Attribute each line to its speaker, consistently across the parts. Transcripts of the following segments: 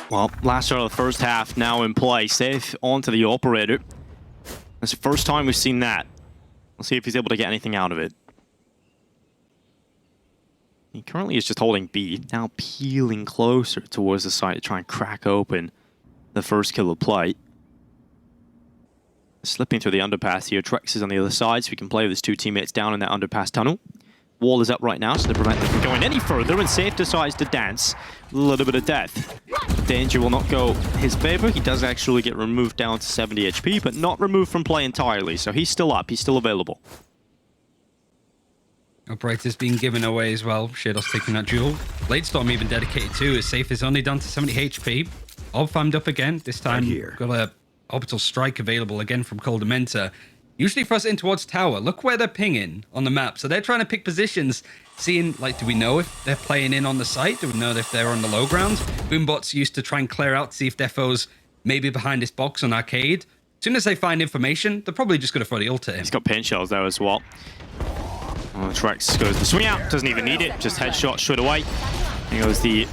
Speaker 1: Well, last shot of the first half now in play. Safe onto the operator. It's the first time we've seen that. Let's see if he's able to get anything out of it. He currently is just holding B, now peeling closer towards the site to try and crack open the first kill of play. Slipping through the underpass here. Trex is on the other side, so we can play with his two teammates down in that underpass tunnel. Wall is up right now, so to prevent them from going any further, and Safe decides to dance. A little bit of death. Danger will not go his favor. He does actually get removed down to 70 HP, but not removed from play entirely, so he's still up, he's still available.
Speaker 2: Operator's being given away as well. Shadows taking that duel. Bladestorm even dedicated too, as Safe is only down to 70 HP. All farmed up again. This time, got a orbital strike available again from Coldamenta. Usually for us in towards tower. Look where they're pinging on the map. So they're trying to pick positions, seeing, like, do we know if they're playing in on the site? Do we know if they're on the low ground? Boombots used to try and clear out to see if their foes maybe behind this box on Arcade. As soon as they find information, they're probably just going to throw the ult at him.
Speaker 1: He's got paint shells there as well. Oh, Trex goes the swing out, doesn't even need it, just headshot straight away. Here goes the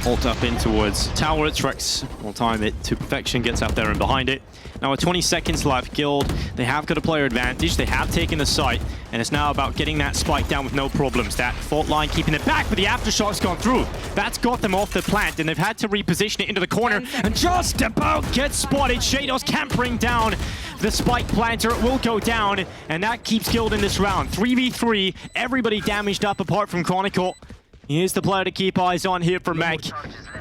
Speaker 1: ult up in towards tower. Trex will time it to perfection, gets up there and behind it. Now with 20 seconds left, Guild, they have got a player advantage, they have taken the site, and it's now about getting that spike down with no problems. That fault line keeping it back, but the aftershot's gone through. That's got them off the plant, and they've had to reposition it into the corner, and just about gets spotted. Shadows can't bring down the spike planter. It will go down, and that keeps Guild in this round. 3v3, everybody damaged up apart from Chronicle. He is the player to keep eyes on here for Meg.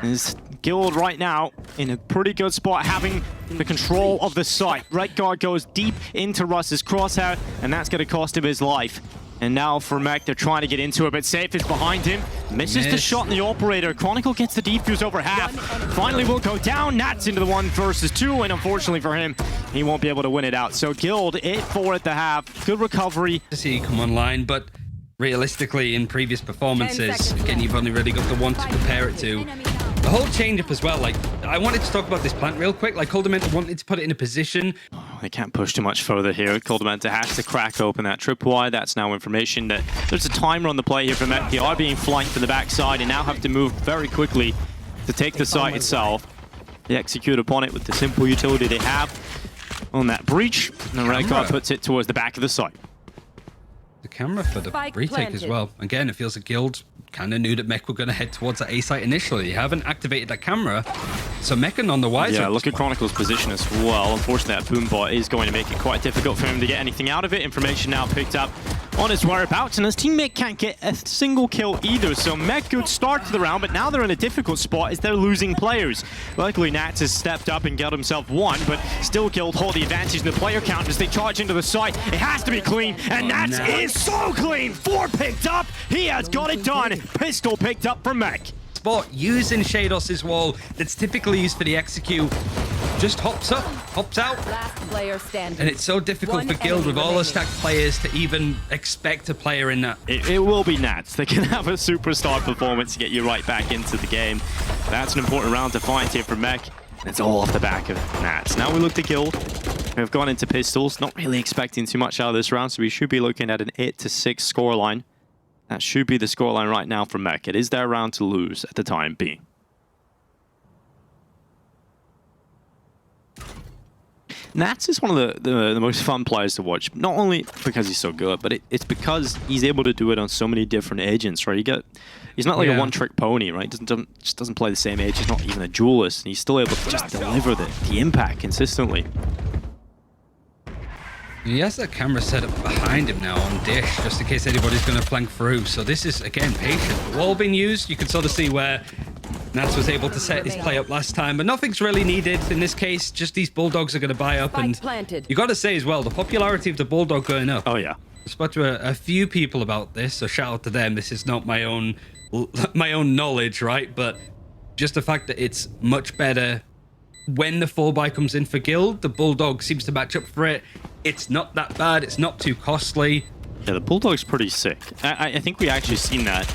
Speaker 1: Is Guild right now in a pretty good spot, having the control of the site. Right guard goes deep into Russ's crosshair, and that's going to cost him his life. And now for Meg, they're trying to get into it, but Safe is behind him. Misses the shot in the operator. Chronicle gets the defuse over half. Finally will go down. Nats into the 1 versus 2, and unfortunately for him, he won't be able to win it out. So Guild, 8-4 at the half. Good recovery.
Speaker 2: To see come online, but realistically, in previous performances, again, you've only really got the one to compare it to. The whole change-up as well, like, I wanted to talk about this plant real quick. Like, Coldamenta wanted to put it in a position.
Speaker 1: Oh, they can't push too much further here. Coldamenta has to crack open that tripwire. That's now information that there's a timer on the play here for Met. They are being flanked from the backside and now have to move very quickly to take the site itself. They execute upon it with the simple utility they have on that breach. And the red guard puts it towards the back of the site.
Speaker 2: The camera for the retake as well. Again, it feels like Guild kind of knew that Mech were going to head towards that A site initially. You haven't activated that camera, so Mech are none the wiser.
Speaker 1: Yeah, look at Chronicle's position as well. Unfortunately, that Boombot is going to make it quite difficult for him to get anything out of it. Information now picked up on his whereabouts, and his teammate can't get a single kill either. So Mech, good start to the round, but now they're in a difficult spot as they're losing players. Luckily, Nats has stepped up and got himself one, but still Guild hold the advantage in the player count as they charge into the site. It has to be clean, and Nats is so clean. 4 picked up. He has got it done. Pistol picked up from Mech.
Speaker 2: Spot using Shados's wall that's typically used for the execute. Just hops up, hops out.
Speaker 3: Last player standing.
Speaker 2: And it's so difficult for Guild with all the stacked players to even expect a player in that.
Speaker 1: It will be Nats. They can have a superstar performance to get you right back into the game. That's an important round to find here for Mech. And it's all off the back of Nats. Now we look to Guild. We've gone into pistols. Not really expecting too much out of this round, so we should be looking at an 8-6 scoreline. That should be the scoreline right now for Mech. It is their round to lose at the time being. Nats is one of the most fun players to watch, not only because he's so good, but it's because he's able to do it on so many different agents, right? He's not like a one-trick pony, right? Just doesn't play the same age. He's not even a duelist, and he's still able to just deliver the impact consistently.
Speaker 2: He has that camera set up behind him now on Dish, just in case anybody's going to flank through. So this is, again, patient. The wall being used, you can sort of see where Nats was able to set his play up last time, but nothing's really needed in this case. Just these Bulldogs are going to buy up, and you got to say as well, the popularity of the Bulldog going up.
Speaker 1: Oh, yeah.
Speaker 2: I spoke to a few people about this, so shout out to them. This is not my own knowledge, right? But just the fact that it's much better when the 4x comes in for Guild, the Bulldog seems to match up for it. It's not that bad. It's not too costly.
Speaker 1: Yeah, the Bulldog's pretty sick. I think we actually seen that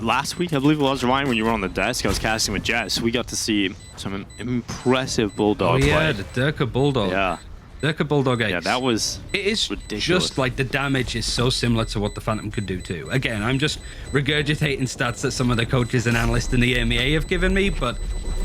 Speaker 1: last week, I believe it was, Ryan, when you were on the desk. I was casting with Jess. We got to see some impressive Bulldog play.
Speaker 2: The Durka Bulldog.
Speaker 1: Yeah.
Speaker 2: Circa Bulldog Ace.
Speaker 1: Yeah, that was
Speaker 2: It is
Speaker 1: ridiculous.
Speaker 2: just like the damage is so similar to what the Phantom could do too. Again, I'm just regurgitating stats that some of the coaches and analysts in the EMEA have given me, but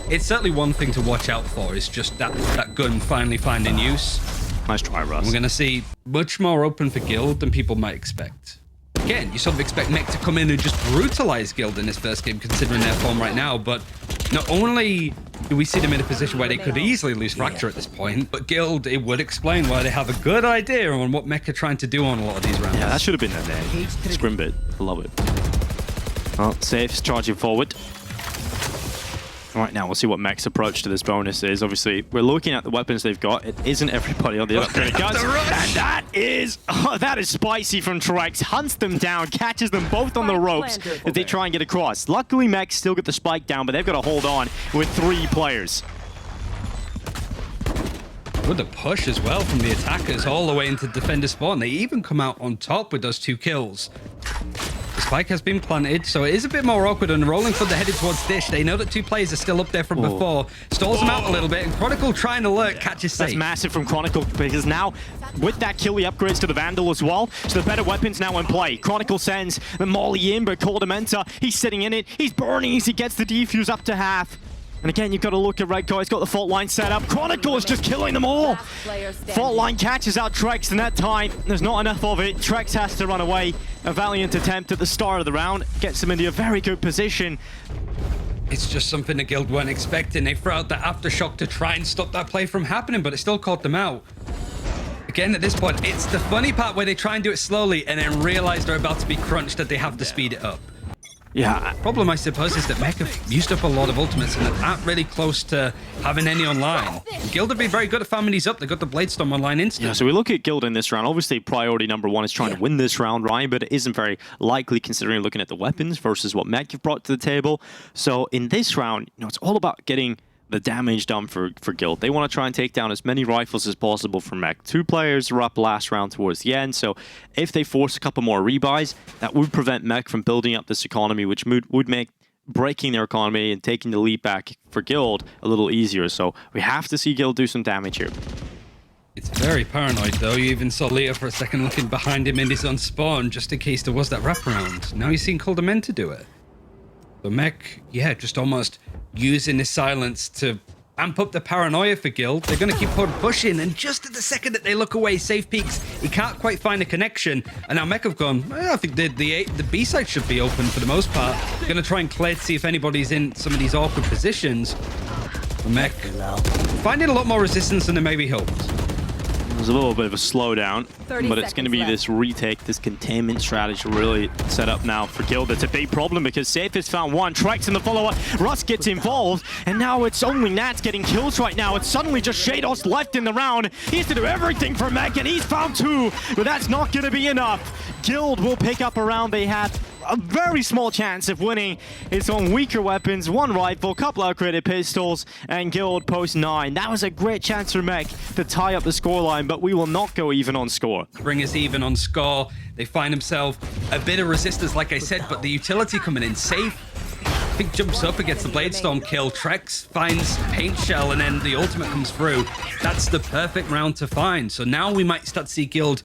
Speaker 2: it's certainly one thing to watch out for. Is just that gun finally finding use.
Speaker 1: Nice try, Russ.
Speaker 2: We're going to see much more open for Guild than people might expect. Again, you sort of expect Mech to come in and just brutalize Guild in this first game, considering their form right now, but not only do we see them in a position where they could easily lose Fracture at this point, but Guild, it would explain why they have a good idea on what Mech are trying to do on a lot of these rounds.
Speaker 1: Yeah, that should have been their name. Scrimbit. I love it. Well, Safe's charging forward. Right now, we'll see what Mech's approach to this bonus is. Obviously, we're looking at the weapons they've got. It isn't everybody on the upgraded guns. And that is spicy from Trex. Hunts them down, catches them both on the ropes as they try and get across. Luckily, Mech still get the spike down, but they've got to hold on with 3 players.
Speaker 2: With the push as well from the attackers all the way into defender spawn. They even come out on top with those 2 kills. The spike has been planted, so it is a bit more awkward, and rolling for the headed towards Dish. They know that 2 players are still up there from before. Stalls them out a little bit, and Chronicle trying to lurk, catches Safe.
Speaker 1: That's massive from Chronicle, because now, with that kill, he upgrades to the Vandal as well, so the better weapons now in play. Chronicle sends the Molly in, but Coldamenta, he's sitting in it, he's burning as he gets the defuse up to half. And again, you've got to look at Redco. He's got the fault line set up. Chronicle is just killing them all. Fault line catches out Trex, and that time, there's not enough of it. Trex has to run away. A valiant attempt at the start of the round. Gets him into a very good position.
Speaker 2: It's just something the Guild weren't expecting. They throw out the aftershock to try and stop that play from happening, but it still caught them out. Again, at this point, it's the funny part where they try and do it slowly and then realize they're about to be crunched, that they have to speed it up.
Speaker 1: Yeah.
Speaker 2: Problem, I suppose, is that Mech have used up a lot of ultimates and they're not really close to having any online. Guild have been very good at farming these up. They got the Bladestorm online instant.
Speaker 1: Yeah, so we look at Guild in this round. Obviously, priority number 1 is trying to win this round, Ryan, but it isn't very likely considering looking at the weapons versus what Mech have brought to the table. So in this round, it's all about getting the damage done for Guild. They want to try and take down as many rifles as possible from Mech. 2 players are up last round towards the end, so if they force a couple more rebuys, that would prevent Mech from building up this economy, which would make breaking their economy and taking the lead back for Guild a little easier. So we have to see Guild do some damage here.
Speaker 2: It's very paranoid, though. You even saw Leo for a second looking behind him in his own spawn, just in case there was that wraparound. Now he's seen Coldamenta do it. So Mech, yeah, just almost using his silence to amp up the paranoia for Guild. They're going to keep on pushing, and just at the second that they look away, Safe peeks. He can't quite find a connection, and now Mech have gone, I think the B side should be open for the most part. Going to try and clear to see if anybody's in some of these awkward positions. Mech finding a lot more resistance than they maybe hoped.
Speaker 1: There's a little bit of a slowdown, but it's going to be this retake, this containment strategy really set up now for Guild. It's a big problem because Safe has found 1, Trex in the follow-up, Russ gets involved, and now it's only Nats getting kills right now. It's suddenly just Shados left in the round. He has to do everything for Mech, and he's found 2, but that's not going to be enough. Guild will pick up a round they had a very small chance of winning. It's on weaker weapons, 1 rifle, couple upgraded pistols, and Guild post 9. That was a great chance for Mech to tie up the scoreline, but we will not go even on score.
Speaker 2: Bring us even on score. They find themselves a bit of resistance, like I said, but the utility coming in. Safe, I think, jumps up against the Bladestorm kill. Trex finds Paint Shell, and then the ultimate comes through. That's the perfect round to find. So now we might start to see Guild